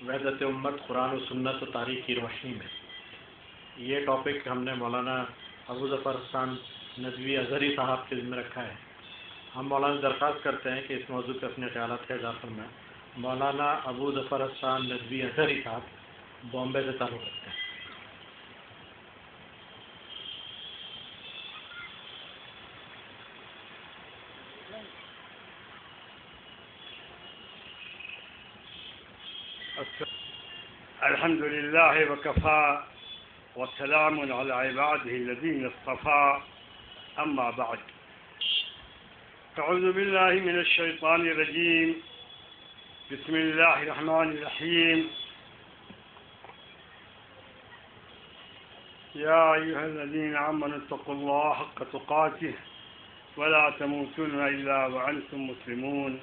وحدت امت قرآن و سنت و تاریخ کی روشنی میں، یہ ٹاپک ہم نے مولانا ابو ظفر حسان ندوی اظہری صاحب کے ذمہ رکھا ہے۔ ہم مولانا سے درخواست کرتے ہیں کہ اس موضوع پہ اپنے خیالات کا اظہار فرمائیں۔ مولانا ابو ظفر حسان ندوی اظہری صاحب بامبے سے تعلق رکھتے ہیں۔ الحمد لله وكفى وسلام على عباده الذين اصطفى أما بعد أعوذ بالله من الشيطان الرجيم بسم الله الرحمن الرحيم يا أيها الذين آمنوا اتقوا الله حق تقاته ولا تموتن إلا وأنتم مسلمون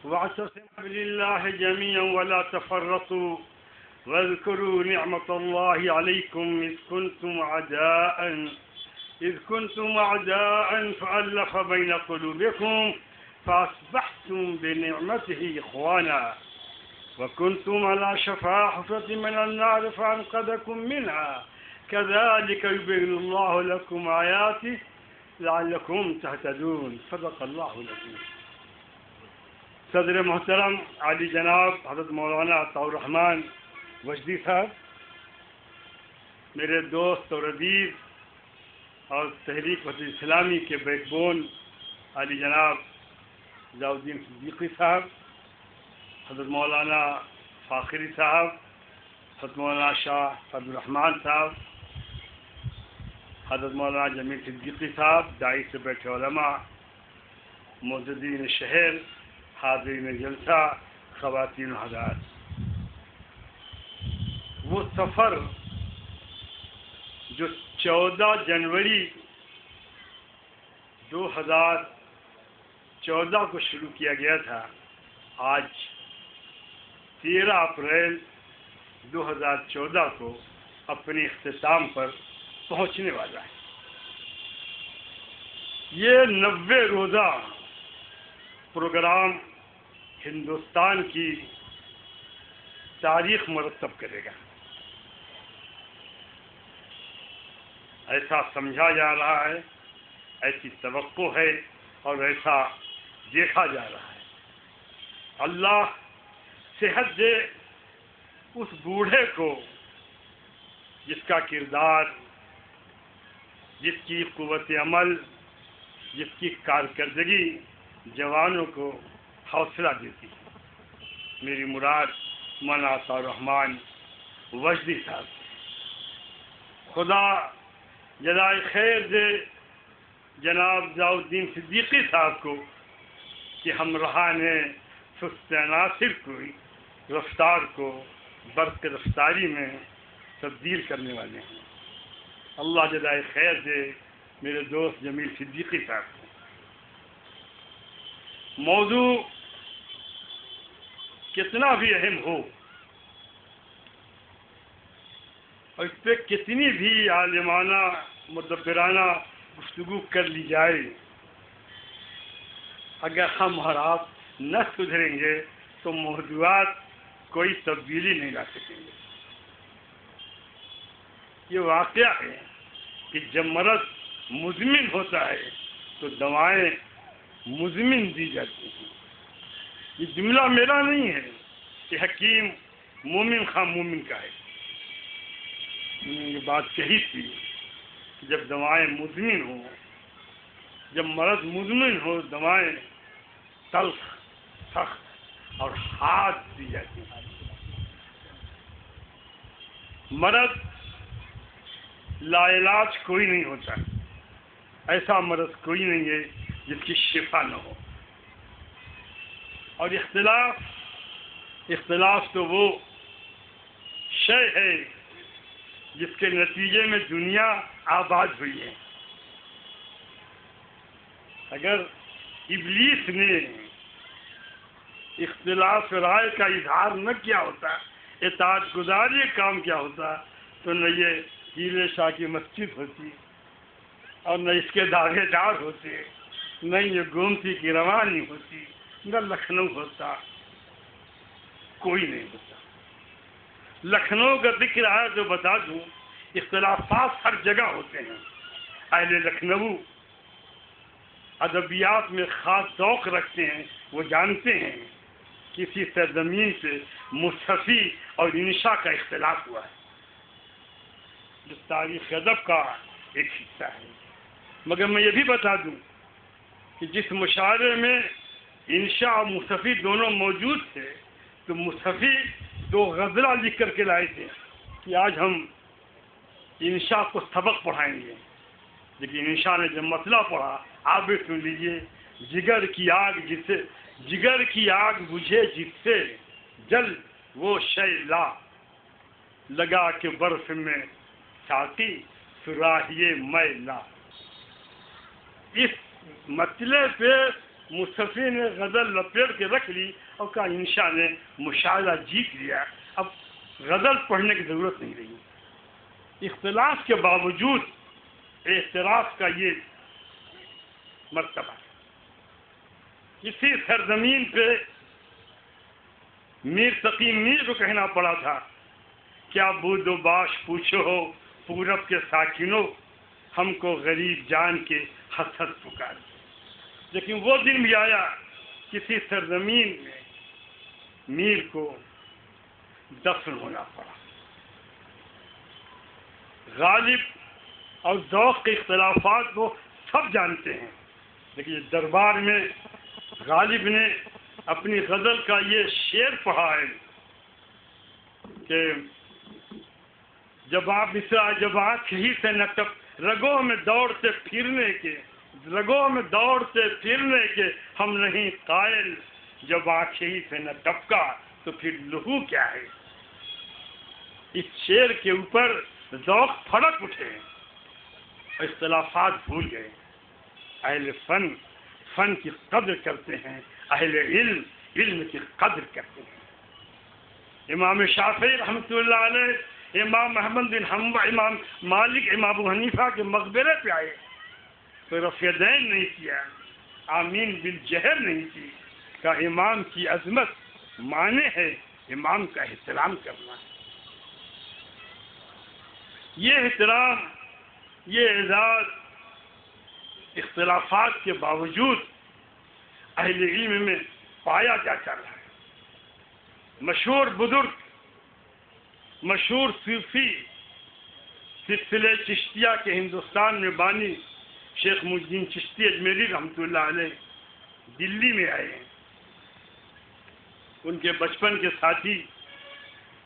واعتصموا بالله جميعا ولا تفرقوا واذكروا نعمة الله عليكم إذ كنتم أعداء فألف بين قلوبكم فأصبحتم بنعمته إخوانا وكنتم على شفا حفرة من النار فأنقذكم منها كذلك يبين الله لكم آياته لعلكم تهتدون صدق الله العظيم۔ صدر محترم عالی جناب حضرت مولانا عطاء الرحمن وجدی صاحب، میرے دوست اور عزیز اور تحریک وطن اسلامی کے بیک بون عالی جناب ضیاء الدین صدیقی صاحب، حضرت مولانا فاخری صاحب، حضرت مولانا شاہ عبد الرحمن صاحب، حضرت مولانا جمیل صدیقی صاحب، داعی سے بیٹھے علماء، معززین شہر، حاضرین جلسہ، خواتین و حضرات، وہ سفر جو 14 جنوری 2014 کو شروع کیا گیا تھا، آج 13 اپریل 2014 کو اپنے اختتام پر پہنچنے والا ہے۔ یہ 90 روزہ پروگرام ہندوستان کی تاریخ مرتب کرے گا، ایسا سمجھا جا رہا ہے، ایسی توقع ہے اور ایسا دیکھا جا رہا ہے۔ اللہ صحت دے اس بوڑھے کو جس کا کردار، جس کی قوت عمل، جس کی کارکردگی جوانوں کو حوصلہ دیتی ہے۔ میری مراد مولانا عطاء الرحمن وجدی صاحب، خدا جزائے خیر دے جناب ضیاء الدین صدیقی صاحب کو کہ ہمراہان سست عناصر کو رفتار کو برق رفتاری میں تبدیل کرنے والے ہیں۔ اللہ جزائے خیر دے میرے دوست جمیل صدیقی صاحب کو۔ موضوع کتنا بھی اہم ہو اور اس پہ کتنی بھی عالمانہ مدبرانہ گفتگو کر لی جائے، اگر ہم اور آپ نہ سدھریں گے تو موضوعات کوئی تبدیلی نہیں لا سکیں گے۔ یہ واقعہ ہے کہ جب مرض مزمن ہوتا ہے تو دوائیں مزمن دی جاتی ہیں۔ یہ جملہ میرا نہیں ہے، کہ حکیم مومن خواہ مومن کا ہے۔ انہوں نے یہ بات کہی تھی کہ جب دوائیں مزمن ہوں، جب مرض مزمن ہو، دوائیں تلخ، سخت اور حاد دی جاتی ہیں۔ مرض لا علاج کوئی نہیں ہوتا، ایسا مرض کوئی نہیں ہے جس کی شفا نہ ہو۔ اور اختلاف تو وہ شے ہے جس کے نتیجے میں دنیا آباد ہوئی ہے۔ اگر ابلیس نے اختلاف رائے کا اظہار نہ کیا ہوتا، اطاعت گزاری کام کیا ہوتا، تو نہ یہ ہیرے شاہ کی مسجد ہوتی اور نہ اس کے دعوے دار ہوتے، نہ یہ گومتی کی روانی ہوتی، نہ لکھنؤ ہوتا، کوئی نہیں ہوتا۔ لکھنؤ کا ذکر آیا تو بتا دوں، اختلافات ہر جگہ ہوتے ہیں۔ اہل لکھنؤ ادبیات میں خاص ذوق رکھتے ہیں، وہ جانتے ہیں کسی سرزمین سے مصحفی اور انشاء کا اختلاف ہوا ہے، جو تاریخ ادب کا ایک حصہ ہے۔ مگر میں یہ بھی بتا دوں کہ جس مشاعرے میں انشاء اور مصحفی دونوں موجود تھے، تو مصحفی 2 غزلہ لکھ کر کے لائے تھے کہ آج ہم انشاء کو سبق پڑھائیں گے، لیکن انشاء نے جب مسئلہ پڑھا، آپ بھی سن لیجیے، جگر کی آگ بجھے جس سے جل وہ شے لا، لگا کے برف میں ساتھی سراہیے میں لا۔ اس مسئلے پہ مصحفی نے غزل لپیٹ کے رکھ لی اور کہا انشاء نے مشاہدہ جیت لیا، اب غزل پڑھنے کی ضرورت نہیں رہی۔ اختلاف کے باوجود اعتراف کا یہ مرتبہ، اسی سرزمین پہ میر تقی میر کو کہنا پڑا تھا، کیا بود و باش پوچھو ہو پورب کے ساکنوں، ہم کو غریب جان کے حسد پکار۔ لیکن وہ دن بھی آیا، کسی سرزمین میں میر کو دفن ہونا پڑا۔ غالب اور ذوق کے اختلافات کو سب جانتے ہیں، لیکن دربار میں غالب نے اپنی غزل کا یہ شعر پڑھا ہے کہ جب آنکھ ہی سے نہ رگوں میں دوڑتے پھرنے کے ہم نہیں قائل، جب آنکھ ہی سے نہ ٹپکا تو پھر لہو کیا ہے۔ اس شعر کے اوپر ذوق پھڑک اٹھے، اختلافات بھول گئے۔ اہل فن کی قدر کرتے ہیں، اہل علم کی قدر کرتے ہیں۔ امام شافعی رحمۃ اللہ علیہ، امام احمد بن حنبل، امام مالک، امام ابو حنیفہ کے مقبرے پہ آئے تو رفع دین نہیں کیا، آمین بالجہر نہیں کی، کہ امام کی عظمت معنی ہے امام کا احترام کرنا۔ یہ احترام، یہ اعزاز اختلافات کے باوجود اہل علم میں پایا جاتا رہا ہے۔ مشہور بزرگ، مشہور صوفی سلسلہ چشتیہ کے ہندوستان میں بانی شیخ محی الدین چشتی اجمیری رحمۃ اللہ علیہ دلی میں آئے ہیں۔ ان کے بچپن کے ساتھی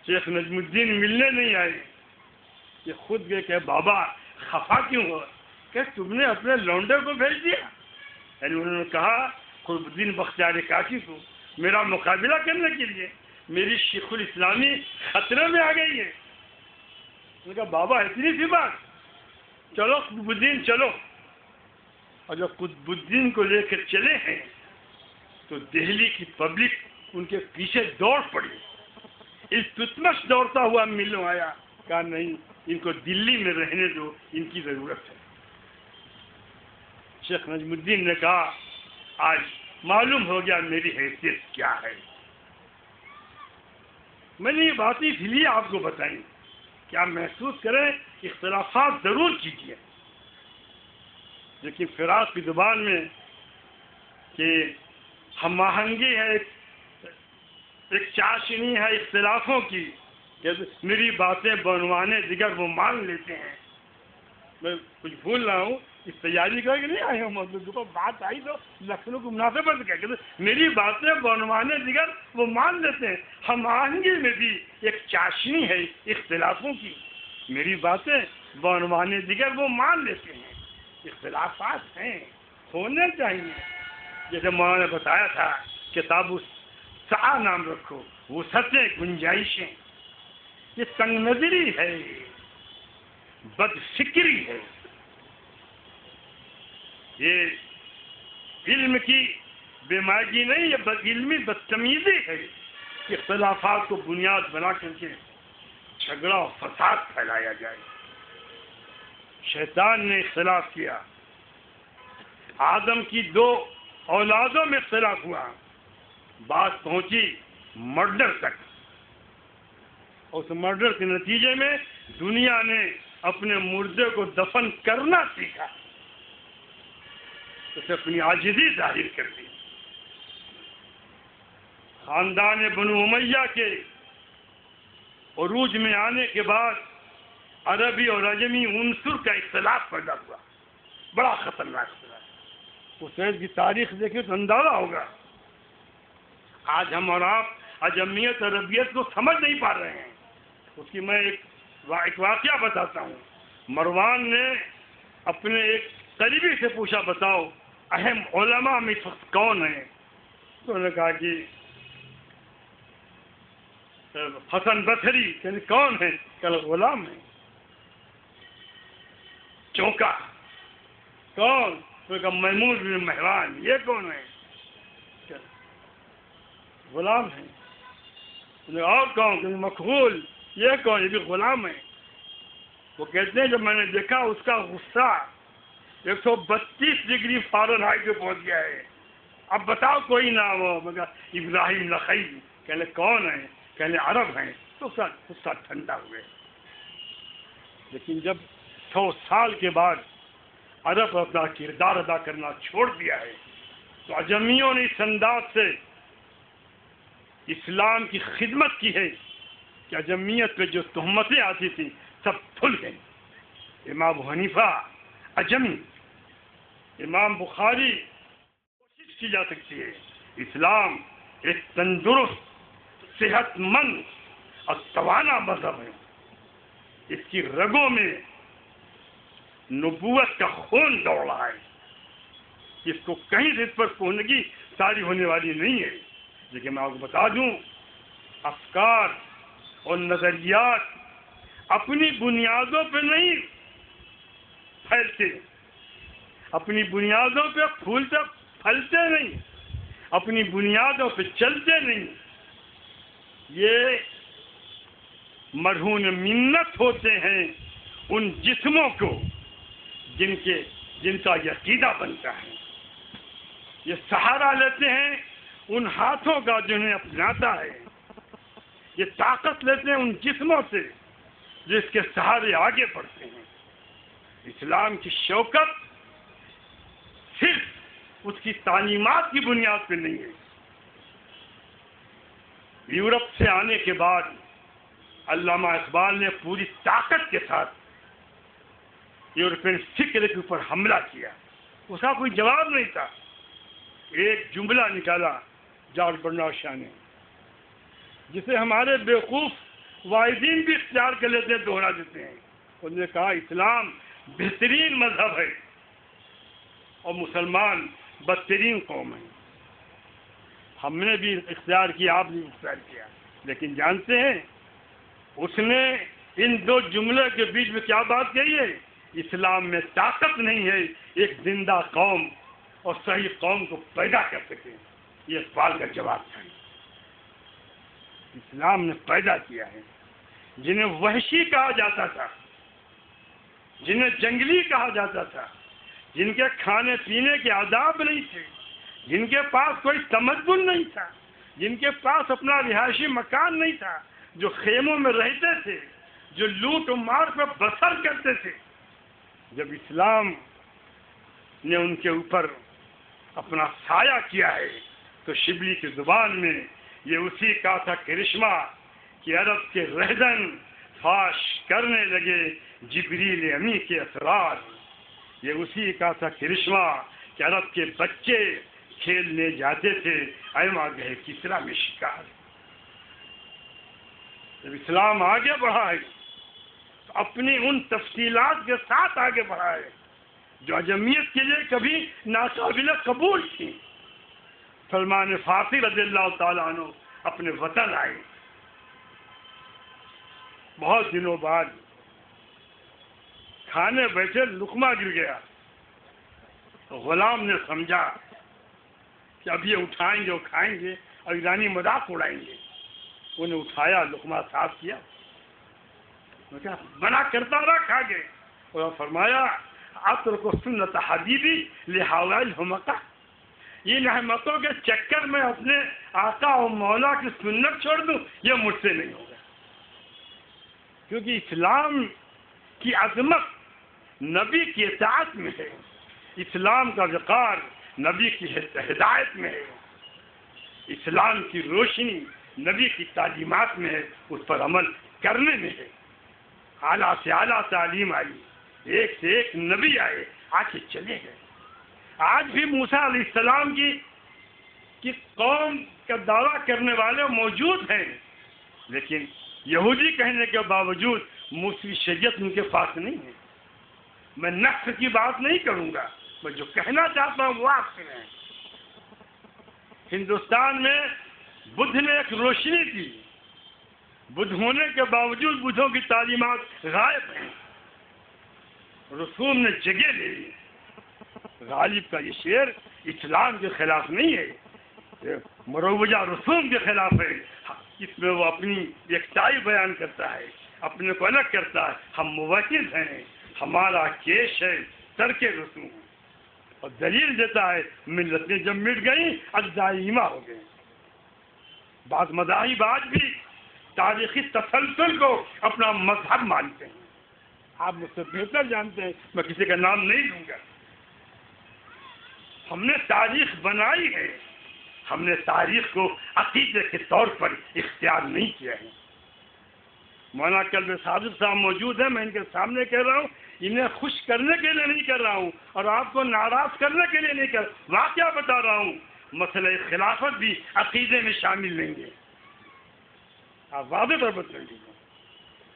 شیخ نجم الدین ملنے نہیں آئے، یہ خود گئے کہ بابا خفا کیوں ہو، کہ تم نے اپنے لونڈے کو بھیج دیا۔ یعنی انہوں نے کہا قطب الدین بختیار کاکی کو میرا مقابلہ کرنے کے لیے میری شیخ الاسلامی خطرے میں آ گئی ہے۔ انہوں نے کہا بابا اتنی سی بات، چلو قطب الدین چلو۔ اور جب قطب الدین کو لے کر چلے ہیں تو دہلی کی پبلک ان کے پیچھے دوڑ پڑی، التمش دوڑتا ہوا ملوں آیا، کہا نہیں ان کو دلی میں رہنے دو، ان کی ضرورت ہے۔ شیخ نجم الدین نے کہا آج معلوم ہو گیا میری حیثیت کیا ہے۔ میں نے یہ باتیں اس لیے آپ کو بتائیں کہ آپ محسوس کریں اختلافات ضرور کیجیے، لیکن فراق کی زبان میں کہ ہم آہنگی ہے، ایک چاشنی ہے اختلافوں کی کہ میری باتیں بنوانے دیگر وہ مان لیتے ہیں۔ میں کچھ بھول رہا ہوں، اس تیاری کر کے نہیں آئے ہوں، موضوع بات آئی تو لکھنؤ کو مناسبت کہتے میری باتیں بنوانے دیگر وہ مان لیتے ہیں۔ ہم آہنگی میں بھی ایک چاشنی ہے اختلافوں کی، میری باتیں بنوانے دیگر وہ مان لیتے ہیں۔ اختلافات ہیں، ہونے چاہیے، جیسے مولانا نے بتایا تھا کتاب السعہ نام رکھو، وسعتیں، گنجائشیں۔ یہ تنگ نظری ہے، بد فکری ہے، یہ علم کی بے مائگی نہیں، یہ علمی بدتمیزی ہے۔ اختلافات کو بنیاد بنا کر کے جھگڑا اور فساد پھیلایا جائے۔ شیطان نے اختلاف کیا، آدم کی 2 اولادوں میں اختلاف ہوا، بات پہنچی مرڈر تک۔ اور اس مرڈر کے نتیجے میں دنیا نے اپنے مردے کو دفن کرنا سیکھا، اسے اپنی عاجزی ظاہر کر دی۔ خاندان بنو امیہ کے عروج میں آنے کے بعد عربی اور عجمی عنصر کا اختلاف پیدا ہوا، بڑا خطرناک اختلاف۔ اس وقت کی تاریخ دیکھیں تو اندازہ ہوگا۔ آج ہم اور آپ عجمیت اور عربیت کو سمجھ نہیں پا رہے ہیں۔ اس کی میں ایک واقعہ بتاتا ہوں۔ مروان نے اپنے ایک قریبی سے پوچھا، بتاؤ اہم علماء میں اس وقت کون ہیں؟ تو انہوں نے کہا کہ حسن بصری۔ یعنی کون ہے؟ کل غلام ہے۔ چونکا کون؟ تو کہا محمود بن مہران۔ یہ کون ہے؟ غلام ہے۔ اور کون؟ کہ مقبول۔ یہ کون؟ یہ بھی غلام ہے۔ وہ کہتے ہیں جب میں نے دیکھا اس کا غصہ 132 ڈگری فارنہائٹ پہ پہنچ گیا ہے۔ اب بتاؤ کوئی نام ہو؟ میں کہا ابراہیم نخعی۔ کہنے کون ہے؟ کہنے عرب ہیں۔ تو غصہ ٹھنڈا ہوئے۔ لیکن جب 100 سال کے بعد عرب اپنا کردار ادا کرنا چھوڑ دیا ہے تو عجمیوں نے اس انداز سے اسلام کی خدمت کی ہے کہ عجمیت پہ جو تہمتیں آتی تھیں سب کھل گئی۔ امام ابو حنیفہ عجمی، امام بخاری، کوشش کی جا سکتی ہے۔ اسلام ایک تندرست، صحت مند اور توانا مذہب ہے۔ اس کی رگوں میں نبوت کا خون دوڑ رہا ہے۔ اس کو کہیں سے اس پر پہنچی ساری ہونے والی نہیں ہے۔ لیکن میں آپ کو بتا دوں، افکار اور نظریات اپنی بنیادوں پہ نہیں پھیلتے، اپنی بنیادوں پہ پھولتے پھلتے نہیں، اپنی بنیادوں پہ چلتے نہیں۔ یہ مرہون منت ہوتے ہیں ان جسموں کو جن کا یہ عقیدہ بنتا ہے۔ یہ سہارا لیتے ہیں ان ہاتھوں کا جنہیں اپناتا ہے۔ یہ طاقت لیتے ہیں ان جسموں سے جس کے سہارے آگے بڑھتے ہیں۔ اسلام کی شوکت صرف اس کی تعلیمات کی بنیاد پہ نہیں ہے۔ یورپ سے آنے کے بعد علامہ اقبال نے پوری طاقت کے ساتھ یورپین فکر کے اوپر حملہ کیا۔ اس کا کوئی جواب نہیں تھا۔ ایک جملہ نکالا جارج برنارڈ شاہ نے، جسے ہمارے بیوقوف واعظین بھی اختیار کر لیتے ہیں، دوہرا دیتے ہیں۔ انہوں نے کہا اسلام بہترین مذہب ہے اور مسلمان بدترین قوم ہے۔ ہم نے بھی اختیار کیا، آپ نے بھی اختیار کیا، لیکن جانتے ہیں اس نے ان دو جملے کے بیچ میں کیا بات کہی ہے؟ اسلام میں طاقت نہیں ہے ایک زندہ قوم اور صحیح قوم کو پیدا کر سکے۔ یہ اقبال کا جواب تھا۔ اسلام نے پیدا کیا ہے جنہیں وحشی کہا جاتا تھا، جنہیں جنگلی کہا جاتا تھا، جن کے کھانے پینے کے آداب نہیں تھے، جن کے پاس کوئی تمدن نہیں تھا، جن کے پاس اپنا رہائشی مکان نہیں تھا، جو خیموں میں رہتے تھے، جو لوٹ و مار پہ بسر کرتے تھے۔ جب اسلام نے ان کے اوپر اپنا سایہ کیا ہے تو شبلی کی زبان میں یہ اسی کا تھا کرشمہ کہ عرب کے رہزن فاش کرنے لگے جبریل امی کے اسرار۔ یہ اسی کا تھا کرشمہ کہ عرب کے بچے کھیلنے جاتے تھے ایما گئے کسرا میں شکار۔ جب اسلام آگے بڑھا ہے تو اپنی ان تفصیلات کے ساتھ آگے بڑھا ہے جو عجمیت کے لیے کبھی ناقابل قبول تھی۔ سلمان فارسی رضی اللہ تعالیٰ عنہ اپنے وطن آئے، بہت دنوں بعد کھانے بیٹھے لقمہ گر گیا تو غلام نے سمجھا کہ اب یہ اٹھائیں گے اور کھائیں گے اور ایرانی مذاق اڑائیں گے۔ انہیں اٹھایا، لقمہ صاف کیا، منع کرتا رہا، کھا گئے۔ اور فرمایا اترک سنت حبیبی لہؤلاء الحمقاء، ان احمقوں کے چکر میں اپنے آقا و مولا کی سنت چھوڑ دوں، یہ مجھ سے نہیں ہوگا۔ کیونکہ اسلام کی عظمت نبی کی اطاعت میں ہے، اسلام کا وقار نبی کی ہدایت میں ہے، اسلام کی روشنی نبی کی تعلیمات میں ہے، اس پر عمل کرنے میں ہے۔ اعلیٰ سے اعلیٰ تعلیم آئی، ایک سے ایک نبی آئے، آگے چلے گئے۔ آج بھی موسیٰ علیہ السلام کی قوم کا دعویٰ کرنے والے موجود ہیں، لیکن یہودی کہنے کے باوجود موسیٰ شریعت ان کے پاس نہیں ہے۔ میں نقص کی بات نہیں کروں گا، میں جو کہنا چاہتا ہوں وہ آپ سنیں۔ ہندوستان میں بدھ نے ایک روشنی کی، بدھ ہونے کے باوجود بدھوں کی تعلیمات غائب ہیں، رسوم نے جگہ لے لی۔ غالب کا یہ شعر اسلام کے خلاف نہیں ہے، مروجہ رسوم کے خلاف ہے۔ اس میں وہ اپنی یکتائی بیان کرتا ہے، اپنے کو الگ کرتا ہے۔ ہم موحد ہیں، ہمارا کیش ہے ترک رسوم، اور دلیل دیتا ہے ملتیں جب مٹ گئیں اجزائیمہ ہو گئے۔ بعض مذاہب آج بھی تاریخی تسلسل کو اپنا مذہب مانتے ہیں، آپ مجھ سے بہتر جانتے ہیں، میں کسی کا نام نہیں لوں گا۔ ہم نے تاریخ بنائی ہے، ہم نے تاریخ کو عقیدے کے طور پر اختیار نہیں کیا ہے۔ مولانا قلب صادق صاحب موجود ہیں، میں ان کے سامنے کہہ رہا ہوں، انہیں خوش کرنے کے لیے نہیں کر رہا ہوں اور آپ کو ناراض کرنے کے لیے نہیں کر، واقعہ بتا رہا ہوں۔ مسئلہ خلافت بھی عقیدے میں شامل نہیں ہے، آپ واضح طور پر سمجھیں،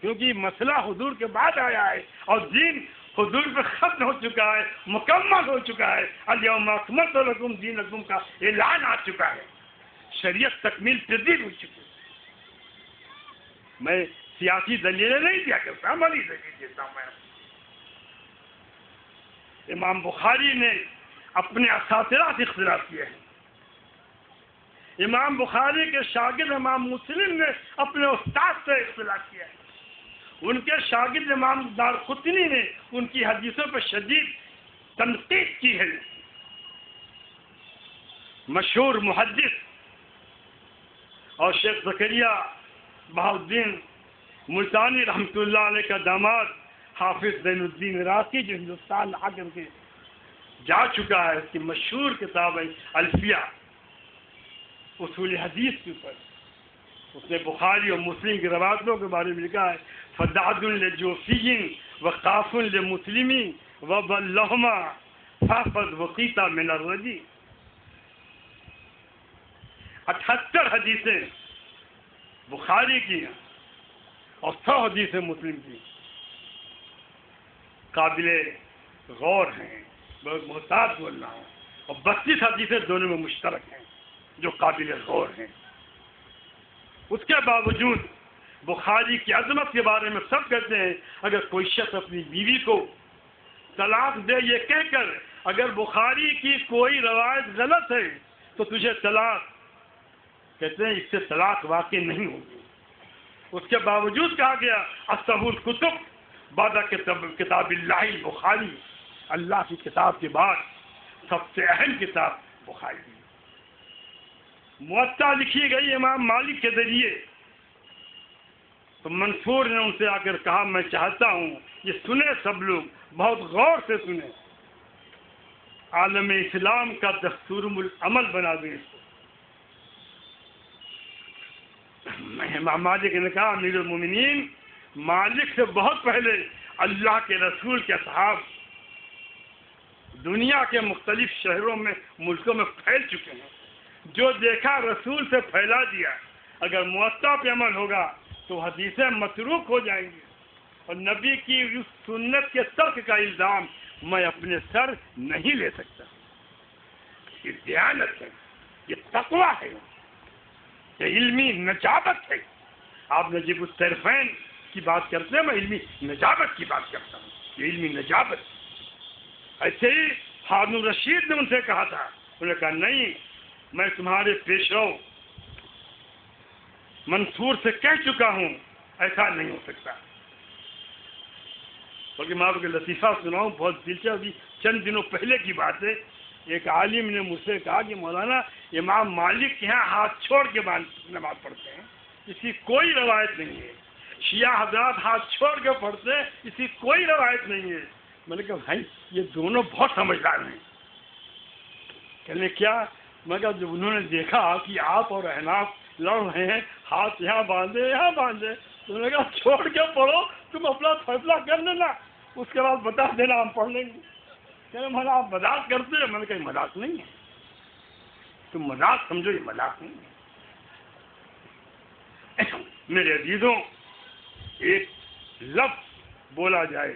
کیونکہ مسئلہ حضور کے بعد آیا ہے اور دین حضور پہ ختم ہو چکا ہے، مکمل ہو چکا ہے۔ الیوم اکملت لکم دینکم کا اعلان آ چکا ہے، شریعت تکمیل تدبیر ہو چکی ہے۔ میں سیاسی دلیلیں نہیں دیا کرتا، عملی دلیل دیتا ہوں۔ میں امام بخاری نے اپنے اساتذہ سے اختلاف کیا ہے، امام بخاری کے شاگرد امام مسلم نے اپنے استاد سے اختلاف کیا ہے، ان کے شاگرد امام دارقطنی نے ان کی حدیثوں پر شدید تنقید کی ہے۔ مشہور محدث اور شیخ زکریا بہاؤالدین ملتانی رحمۃ اللہ علیہ کا داماد حافظ زین الدین عراقی، جو ہندوستان آ کر کے جا چکا ہے، اس کی مشہور کتاب ہے الفیہ اصول حدیث کے اوپر، اس نے بخاری اور مسلم کی روایتوں کے بارے میں لکھا ہے، فدعد لجوفی وقاف لمسلم وبلہما فاحفظ وقیتا من الرجی۔ 78 حدیثیں بخاری کی اور 100 حدیثیں مسلم کی، قابل غور ہیں، بہت محتاط بول رہا ہوں، اور 32 حدیثیں دونوں میں مشترک ہیں جو قابل غور ہیں۔ اس کے باوجود بخاری کی عظمت کے بارے میں سب کہتے ہیں، اگر کوئی شخص اپنی بیوی کو طلاق دے یہ کہہ کر اگر بخاری کی کوئی روایت غلط ہے تو تجھے طلاق، کہتے ہیں اس سے طلاق واقع نہیں ہوگی۔ اس کے باوجود کہا گیا اصح الکتب بعد کتاب اللہ بخاری، اللہ کی کتاب کے بعد سب سے اہم کتاب بخاری۔ موطا لکھی گئی امام مالک کے ذریعے، تو منصور نے ان سے آ کر کہا میں چاہتا ہوں یہ سنے سب لوگ، بہت غور سے سنیں، عالم اسلام کا دستور العمل بنا دیں اس کو۔ امام مالک نے کہا امیر المومنین، مالک سے بہت پہلے اللہ کے رسول کے اصحاب دنیا کے مختلف شہروں میں ملکوں میں پھیل چکے ہیں، جو دیکھا رسول سے پھیلا دیا۔ اگر موطا پہ عمل ہوگا تو حدیثیں متروک ہو جائیں گی، اور نبی کی اس سنت کے ترک کا الزام میں اپنے سر نہیں لے سکتا۔ یہ دیانت ہے، یہ تقویٰ ہے، یہ علمی نجابت ہے۔ آپ نجیب الطرفین کی بات کرتے ہیں، میں علمی نجابت کی بات کرتا ہوں، یہ علمی نجابت۔ ایسے ہی ہارون الرشید نے ان سے کہا تھا، انہوں نے کہا نہیں، میں تمہارے پیشرو منصور سے کہہ چکا ہوں، ایسا نہیں ہو سکتا۔ بلکہ میں آپ کو لطیفہ سناؤں، بہت دلچسپ، چند دنوں پہلے کی بات ہے، ایک عالم نے مجھ سے کہا کہ مولانا امام مالک کے یہاں ہاتھ چھوڑ کے نماز پڑھتے ہیں، اس کی کوئی روایت نہیں ہے، شیعہ حضرات ہاتھ چھوڑ کے پڑھتے ہیں، اس کی کوئی روایت نہیں ہے۔ میں نے کہا بھائی یہ دونوں بہت سمجھدار ہیں۔ کہنے کیا؟ میں کہا جب انہوں نے دیکھا کہ آپ اور احناف لڑ رہے ہیں، ہاتھ یہاں باندھے یہاں باندھے، تو انہوں نے کہا چھوڑ کے پڑھو، تم اپنا فیصلہ کر لینا، اس کے بعد بتا دینا، ہم پڑھ لیں گے۔ کہنے میں آپ مذاق کرتے ہیں؟ میں نے کہا مذاق نہیں ہے، تم مذاق سمجھو، یہ مذاق نہیں ہے۔ میرے عزیزوں، ایک لفظ بولا جائے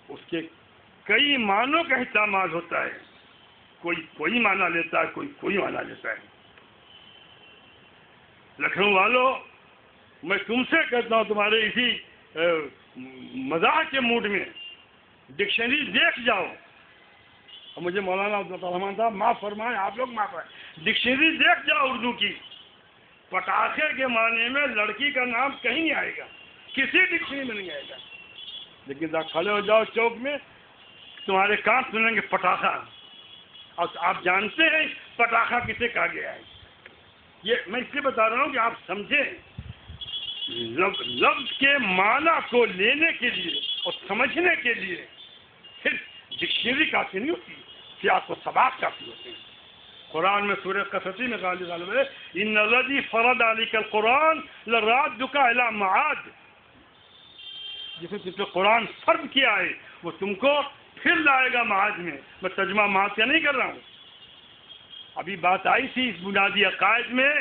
اس کے کئی معنوں کا استعمال ہوتا ہے، کوئی معنی لیتا ہے، کوئی معنی لیتا ہے۔ لکھنؤ والوں، میں تم سے کہتا ہوں تمہارے اسی مزاح کے موڈ میں ڈکشنری دیکھ جاؤ، اور مجھے مولانا عبدالرحمان صاحب معاف فرمائیں، آپ لوگ معاف فرمائیں، ڈکشنری دیکھ جاؤ اردو کی، پٹاخے کے معنی میں لڑکی کا نام کہیں نہیں آئے گا، کسی ڈکشنری میں نہیں آئے گا، لیکن جب کھڑے ہو جاؤ چوک میں تمہارے کان سنیں گے پٹاخہ، اور آپ جانتے ہیں پٹاخہ کسے کہا گیا ہے۔ یہ میں اس لیے بتا رہا ہوں کہ آپ سمجھیں، لفظ کے معنی کو لینے کے لیے اور سمجھنے کے لیے صرف ڈکشنری کافی نہیں ہوتی، سیاق و سباق کافی ہوتے ہیں۔ قرآن میں سورہ قصص میں کہا جاتا ہے ان الذی فرض علیک القرآن لرادک الی معاد، جس نے تم پہ قرآن فرض کیا ہے وہ تم کو پھر لائے گا معاد میں۔ میں ترجمہ معاد کا نہیں کر رہا ہوں، ابھی بات آئی تھی اس بنیادی عقائد میں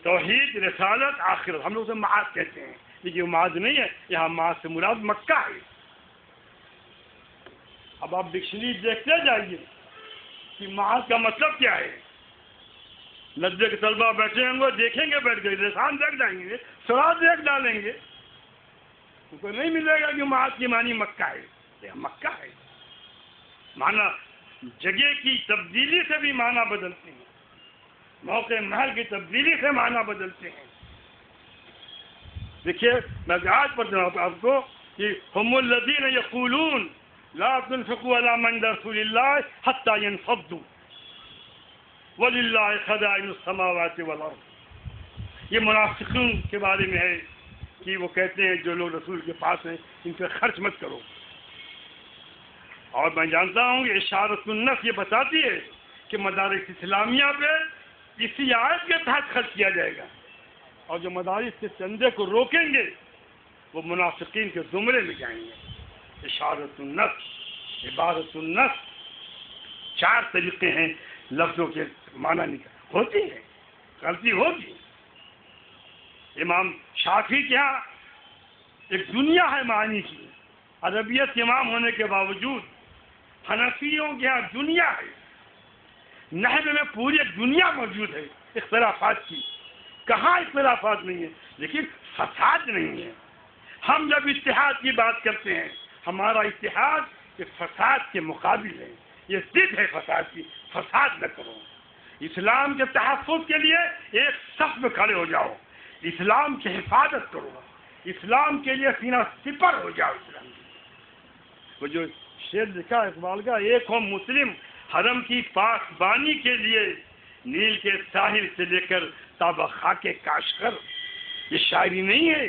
توحید، رسالت، آخرت، ہم لوگ اسے معاد کہتے ہیں، لیکن وہ معاد نہیں ہے، یہاں معاد سے مراد مکہ ہے۔ اب آپ ڈکشنری دیکھتے جائیے کہ معاد کا مطلب کیا ہے۔ لجے کے طلبہ بیٹھے ہوں گے، دیکھیں گے، بیٹھ گئے لسان دیکھ جائیں گے، سراج دیکھ ڈالیں گے، ان کو نہیں ملے گا کہ معاد کی معنی مکہ ہے۔ یہ مکہ ہے، معنی جگہ کی تبدیلی سے بھی معنی بدلتے ہیں، موقع محل کی تبدیلی سے معنی بدلتے ہیں۔ دیکھیے میں آج پر جناب آپ کو کہ ہم الذین یقولون لا تنفقوا علی من رسول اللہ حتی ینفضوا وللہ خزائن السماوات والارض۔ یہ منافقین کے بارے میں ہے کہ وہ کہتے ہیں جو لوگ رسول کے پاس ہیں ان پہ خرچ مت کرو، اور میں جانتا ہوں کہ اشارۃ النص یہ بتاتی ہے کہ مدارس اسلامیہ پہ اسی آیت کے تحت خرچ کیا جائے گا، اور جو مدارس کے چندے کو روکیں گے وہ منافقین کے زمرے میں جائیں گے۔ اشارۃ النص، عبارت النص، چار طریقے ہیں لفظوں کے معنی نکل ہوتی ہے، غلطی ہوگی۔ امام شافعی کے ہاں ایک دنیا ہے معنی کی، عربیت امام ہونے کے باوجود۔ حنفیوں کے ہاں دنیا ہے، نحو میں پوری ایک دنیا موجود ہے اختلافات کی، کہاں اختلافات نہیں ہے لیکن فساد نہیں ہے۔ ہم جب اتحاد کی بات کرتے ہیں ہمارا اتحاد یہ فساد کے مقابل ہے، یہ ضد ہے فساد کی، فساد نہ کرو۔ اسلام کے تحفظ کے لیے ایک صف میں کھڑے ہو جاؤ، اسلام کی حفاظت کرو، اسلام کے لیے سینہ سپر ہو جاؤ۔ اسلام وہ جو شعر لکھا اقبال کا، ایک ہو مسلم حرم کی پاسبانی کے لیے، نیل کے ساحل سے لے کر تابہ خاک کاشغر، یہ شاعری نہیں ہے،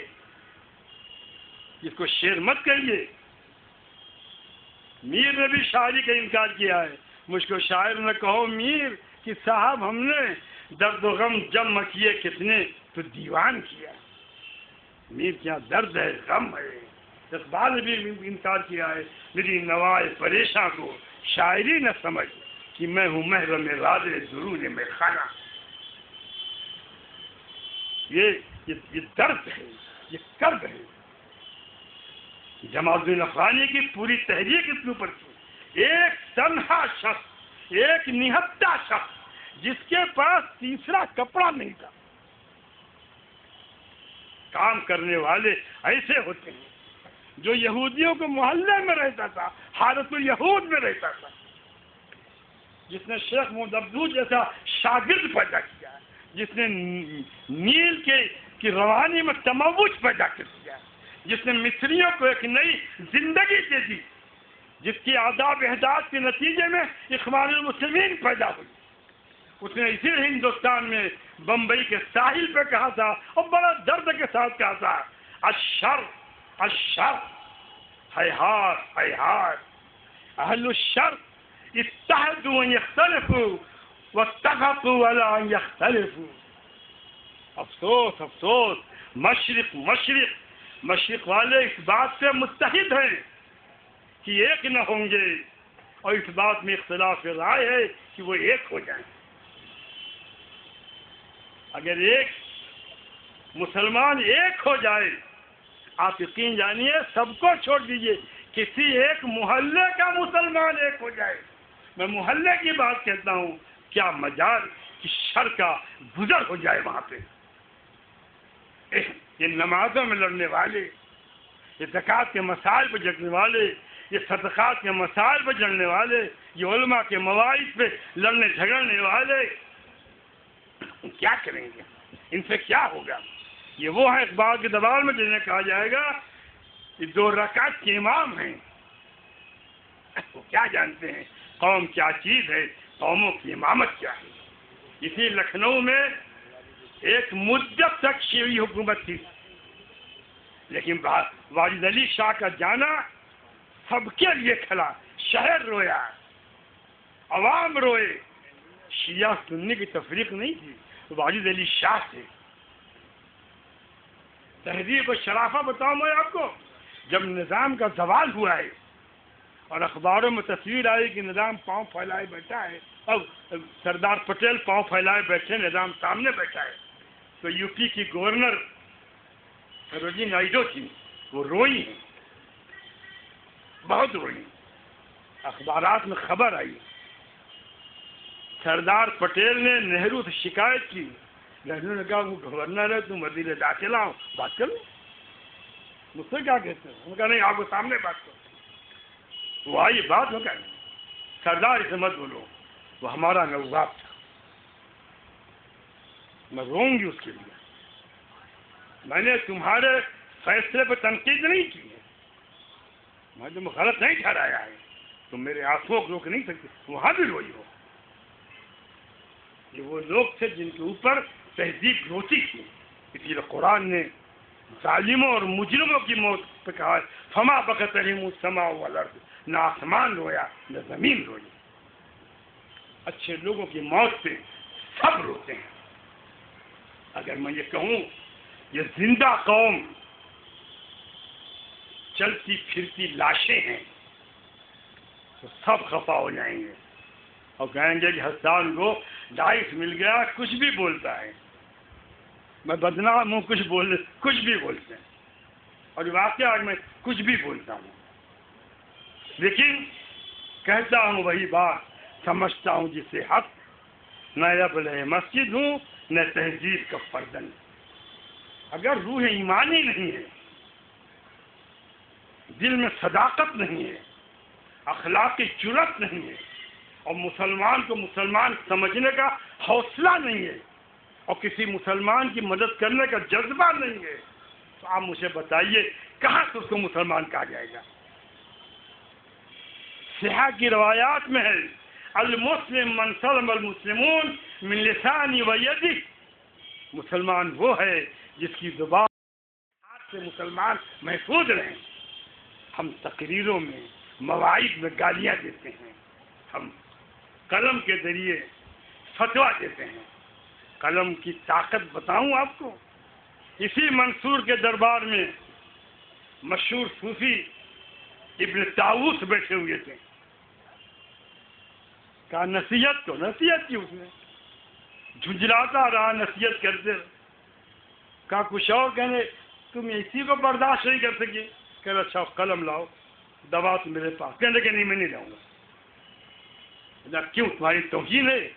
اس کو شعر مت کہیے۔ میر نے بھی شاعری کا انکار کیا ہے، مجھ کو شاعر نہ کہو میر کہ صاحب ہم نے درد و غم جمع کیے کتنے تو دیوان کیا۔ میر کیا درد ہے، غم ہے۔ اقبال نے بھی انکار کیا ہے، میری نوائے پریشاں کو شاعری نہ سمجھ کہ میں ہوں محرم راز ضرور میں خانہ۔ یہ درد ہے، یہ کرب ہے۔ جمال الدین افغانی کی پوری تحریک اس کے اوپر کی، ایک تنہا شخص، ایک نہتہ شخص جس کے پاس تیسرا کپڑا نہیں تھا۔ کام کرنے والے ایسے ہوتے ہیں جو یہودیوں کے محلے میں رہتا تھا، حارت الیہود میں رہتا تھا، جس نے شیخ محمد عبدود جیسا شاگرد پیدا کیا، جس نے نیل کی روانی میں تموج پیدا کر دیا، جس نے مصریوں کو ایک نئی زندگی دے دی، جس کی آداب احداث کے نتیجے میں اخوان المسلمین پیدا ہوئی، اس نے اسی ہندوستان میں بمبئی کے ساحل پہ کہا تھا اور بڑا درد کے ساتھ کہا تھا، الشر الشر ہیہات ہیہات اہل الشر اتحدوا ان یختلفوا واتفقوا علی ان یختلفوا. افسوس افسوس، مشرق والے اس بات سے متحد ہیں کہ ایک نہ ہوں گے، اور اس بات میں اختلاف رائے ہے کہ وہ ایک ہو جائیں. اگر ایک مسلمان ایک ہو جائے، آپ یقین جانیے سب کو چھوڑ دیجئے، کسی ایک محلے کا مسلمان ایک ہو جائے، میں محلے کی بات کہتا ہوں، کیا مجال کہ شر کا گزر ہو جائے وہاں پہ. یہ نمازوں میں لڑنے والے، یہ زکوٰۃ کے مسائل پہ جھگڑنے والے، یہ صدقات کے مسائل پہ جڑنے والے، یہ علماء کے مواعظ پہ لڑنے جھگڑنے والے کیا کریں گے؟ ان سے کیا ہوگا؟ یہ وہ ہیں اقبال کے دباؤ میں جنہیں کہا جائے گا کہ 2 رکعت کے امام ہیں. وہ کیا جانتے ہیں قوم کیا چیز ہے، قوموں کی امامت کیا ہے. اسی لکھنؤ میں ایک مدت تک شیعی حکومت تھی، لیکن واجد علی شاہ کا جانا سب کے لیے کھلا. شہر رویا، عوام روئے. شیعہ سنی کی تفریق نہیں تھی، واجد علی شاہ تھے. تہذیب و شرافہ بتاؤں میں آپ کو، جب نظام کا زوال ہوا ہے اور اخباروں میں تصویر آئی کہ نظام پاؤں پھیلائے بیٹھا ہے، اب سردار پٹیل پاؤں پھیلائے بیٹھے، نظام سامنے بیٹھا ہے، تو یو پی کی گورنر سروجی نائیڈو تھی، وہ روئی ہیں، بہت روئی. اخبارات میں خبر آئی سردار پٹیل نے نہرو سے شکایت کی. نہرو نے کہا وہ گورنر ہے، تم وزیر داخلہ ہو، بات کر لو، مجھ سے کیا کہتے ہیں؟ انہوں نے کہا نہیں، آپ کو سامنے بات کرو. وہ آئی بات ہو کیا؟ سردار اسے مت بولو، وہ ہمارا نواب تھا، میں روں گی اس کے لیے. میں نے تمہارے فیصلے پہ تنقید نہیں کی ہے، میں تم غلط نہیں ٹھہرایا ہے، تم میرے آنسوؤں کو روک نہیں سکتے. وہاں بھی روئی ہو. یہ وہ لوگ تھے جن کے اوپر تہذیب روتی تھی. اسی لیے قرآن نے ظالموں اور مجرموں کی موت پہ کہا ہے فما بکت علیہم السماء والارض، نہ آسمان رویا نہ زمین روئی. اچھے لوگوں کی موت پہ سب روتے ہیں. اگر میں یہ کہوں یہ زندہ قوم چلتی پھرتی لاشیں ہیں تو سب خفا ہو جائیں گے اور کہیں گے کہ حسان کو ڈائس مل گیا، کچھ بھی بولتا ہے. میں بدنام ہوں، کچھ بھی بولتے ہیں، اور واقعہ میں کچھ بھی بولتا ہوں، لیکن کہتا ہوں وہی بات، سمجھتا ہوں جسے حق. نہ ابل مسجد ہوں نہ تہذیب کا پردن. اگر روح ایمانی نہیں ہے، دل میں صداقت نہیں ہے، اخلاقی جرأت نہیں ہے، اور مسلمان کو مسلمان سمجھنے کا حوصلہ نہیں ہے، اور کسی مسلمان کی مدد کرنے کا جذبہ نہیں ہے، تو آپ مجھے بتائیے کہاں سے اس کو مسلمان کہا جائے گا؟ صحیح کی روایات میں ہے المسلم من سلم المسلمون من لسانی و یدی. مسلمان وہ ہے جس کی زبان ہاتھ سے مسلمان محفوظ رہیں. ہم تقریروں میں مواعظ میں گالیاں دیتے ہیں، ہم قلم کے ذریعے فتویٰ دیتے ہیں. قلم کی طاقت بتاؤں آپ کو، اسی منصور کے دربار میں مشہور صوفی ابن طاووس بیٹھے ہوئے تھے. کہا نصیحت کو، نصیحت کی، اس نے جھنجھلاتا رہا نصیحت کرتے. کہا کچھ اور کہنے، تم اسی کو برداشت نہیں کر سکے. کہ اچھا قلم لاؤ، دوا تو میرے پاس. کہنے کہ نہیں میں نہیں لاؤں گا. کیوں؟ تمہاری توہین ہے،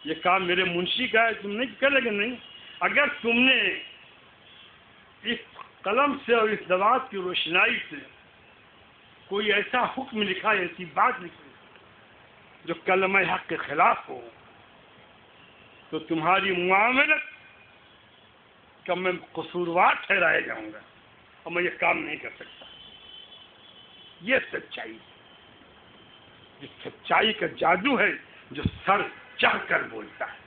یہ کام میرے منشی کا ہے، تم نہیں کرے گا. نہیں، اگر تم نے اس قلم سے اور اس دوات کی روشنائی سے کوئی ایسا حکم لکھا، ایسی بات لکھی جو کلمہ حق کے خلاف ہو، تو تمہاری معاملت کا میں قصوروار ٹھہرایا جاؤں گا، اور میں یہ کام نہیں کر سکتا. یہ سچائی، یہ سچائی کا جادو ہے جو سر چڑھ کر بولتا ہے۔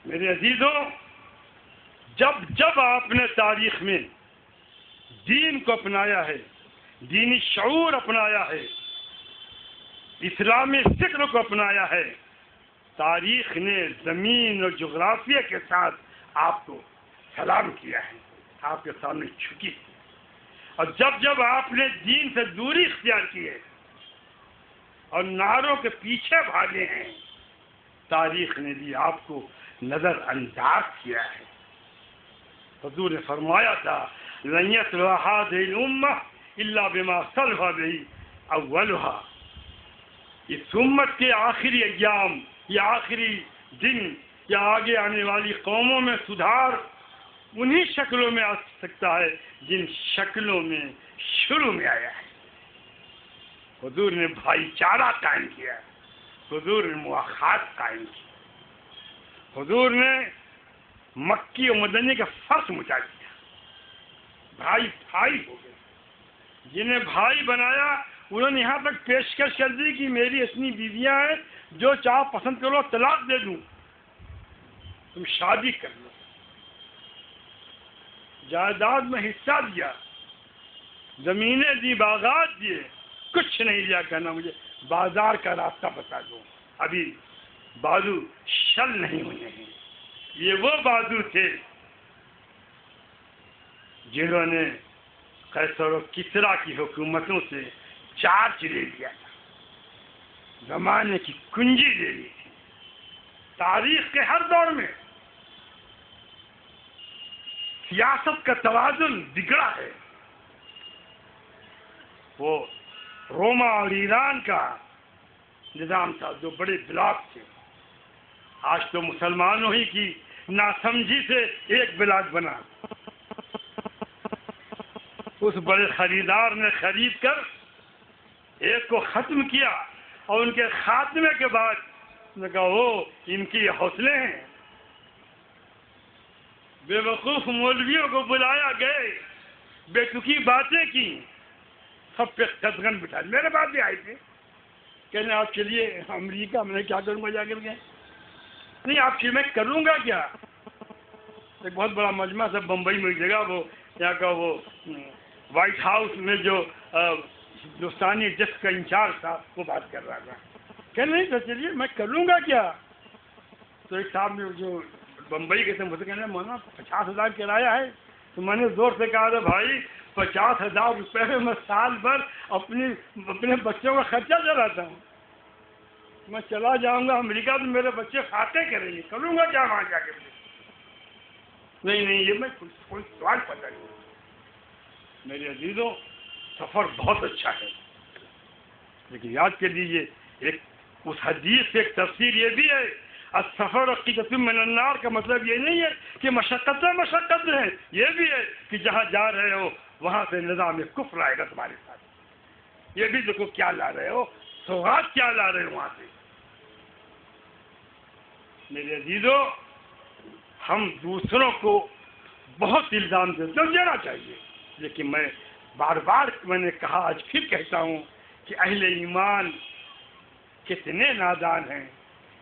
میرے عزیزوں، جب آپ نے تاریخ میں دین کو اپنایا ہے، دینی شعور اپنایا ہے، اسلامی فکر کو اپنایا ہے، تاریخ نے زمین اور جغرافیہ کے ساتھ آپ کو سلام کیا ہے، آپ کے سامنے جھکی۔ اور جب آپ نے دین سے دوری اختیار کی ہے اور نعروں کے پیچھے بھاگے ہیں، تاریخ نے بھی آپ کو نظر انداز کیا ہے۔ حضور نے فرمایا تھا لن يصلح هذه الامه الا بما صلح به اولها، اس امت کے آخری ایام یا آخری دن یا آگے آنے والی قوموں میں سدھار انہی شکلوں میں آ سکتا ہے جن شکلوں میں شروع میں آیا ہے۔ حضور نے بھائی چارہ قائم کیا، حضور نے مواخات قائم کی، حضور نے مکی و مدنی کا فرق مٹا دیا، بھائی بھائی ہو گئے۔ جنہیں بھائی بنایا انہوں نے یہاں تک پیشکش کر دی کہ میری اتنی بیویاں ہیں، جو چاہو پسند کرو طلاق دے دوں، تم شادی کر لو۔ جائیداد میں حصہ دیا، زمینیں دی، باغات دیے، کچھ نہیں لیا، کہنا مجھے بازار کا راستہ بتا دو، ابھی بازو شل نہیں ہوئے ہیں۔ یہ وہ بازو تھے جنہوں نے قیصر و کسریٰ کی حکومتوں سے چارج لے لیا تھا، زمانے کی کنجی لے لی تھی۔ تاریخ کے ہر دور میں سیاست کا توازن بگڑا ہے۔ وہ روما اور ایران کا نظام تھا، جو بڑے بلاک تھے، آج تو مسلمانوں ہی کی ناسمجھی سے ایک بلاک بنا۔ اس بڑے خریدار نے خرید کر ایک کو ختم کیا، اور ان کے خاتمے کے بعد نے کہا وہ ان کی حوصلے ہیں۔ بے وقوف مولویوں کو بلایا گئے، بے تکی باتیں کی، سب پہ قدغن بٹھا۔ میرے پاس بھی آئے تھے، کہنے آپ چلیے امریکہ، میں نے کیا کروں گا جا کر کے؟ نہیں آپ چلیے، میں کروں گا کیا؟ ایک بہت بڑا مجمع تھا بمبئی میں، ایک جگہ وہ یہاں کا وہ وائٹ ہاؤس میں جو ہندوستانی ڈیسک کا انچارج تھا وہ بات کر رہا تھا، کہ نہیں تو چلیے میں کروں گا کیا؟ تو ایک صاحب نے جو بمبئی کے تھے مجھے کہنا مولانا 50,000 کرایہ ہے، تو میں نے زور سے کہا تھا بھائی 50,000 روپے میں میں سال بھر اپنے بچوں کا خرچہ چلاتا ہوں، میں چلا جاؤں گا امریکہ تو میرے بچے فاتح کریں گے، کروں گا کیا وہاں جا کے؟ نہیں یہ میں کوئی سوال پتہ نہیں۔ میرے عزیزوں، سفر بہت اچھا ہے، لیکن یاد کر لیجیے ایک اس حدیث سے ایک تفسیر یہ بھی ہے، السفر عقیدۃ من النار کا مطلب یہ نہیں ہے کہ مشقتیں ہیں، یہ بھی ہے کہ جہاں جا رہے ہو وہاں سے نظام کفر آئے گا تمہارے ساتھ، یہ بھی دیکھو کیا لا رہے ہو، سوغات کیا لا رہے ہو وہاں سے۔ میرے عزیزوں، ہم دوسروں کو بہت الزام دینا چاہیے، لیکن میں بار میں نے کہا، آج پھر کہتا ہوں کہ اہل ایمان کتنے نادان ہیں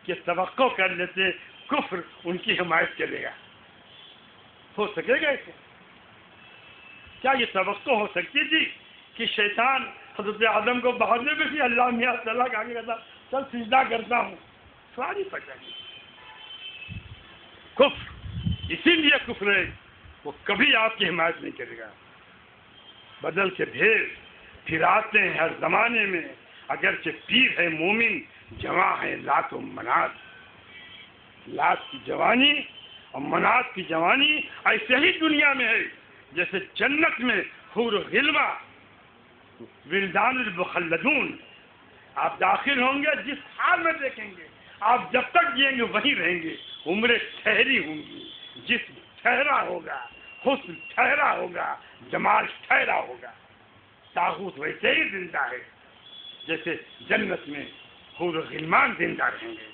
کہ توقع کر لیتے کفر ان کی حمایت کرے گا۔ ہو سکے گا ایسے؟ کیا یہ توقع ہو سکتی تھی کہ شیطان حضرت آدم کو بہانے میں بھی اللہ میاں صلاح کا آگے کہتا چل سجدہ کرتا ہوں؟ سوال ہی پتہ نہیں۔ کفر اسی لیے کفر ہے، وہ کبھی آپ کی حمایت نہیں کرے گا، بدل کے پھر آتے ہیں ہر زمانے میں، اگرچہ پیر ہے مومن، جواں ہے لات و منات، لات کی جوانی اور منات کی جوانی ایسے ہی دنیا میں ہے جیسے جنت میں حور و غلمہ، ولدان المخلدون۔ آپ داخل ہوں گے جس حال میں دیکھیں گے، آپ جب تک جئیں گے وہیں رہیں گے، عمریں ٹھہری ہوں گی، جسم ٹھہرا ہوگا، حسن ٹھہرا ہوگا، جمال ٹھہرا ہوگا۔ طاغوت ویسے ہی زندہ ہے جیسے جنت میں حور و غلمان زندہ رہیں گے۔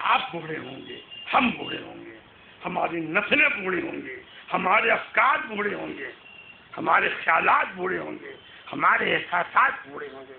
آپ بوڑھے ہوں گے، ہم بوڑھے ہوں گے، ہماری نسلیں بوڑھی ہوں گی، ہمارے افکار بوڑھے ہوں گے، ہمارے خیالات بوڑھے ہوں گے، ہمارے احساسات بوڑھے ہوں گے،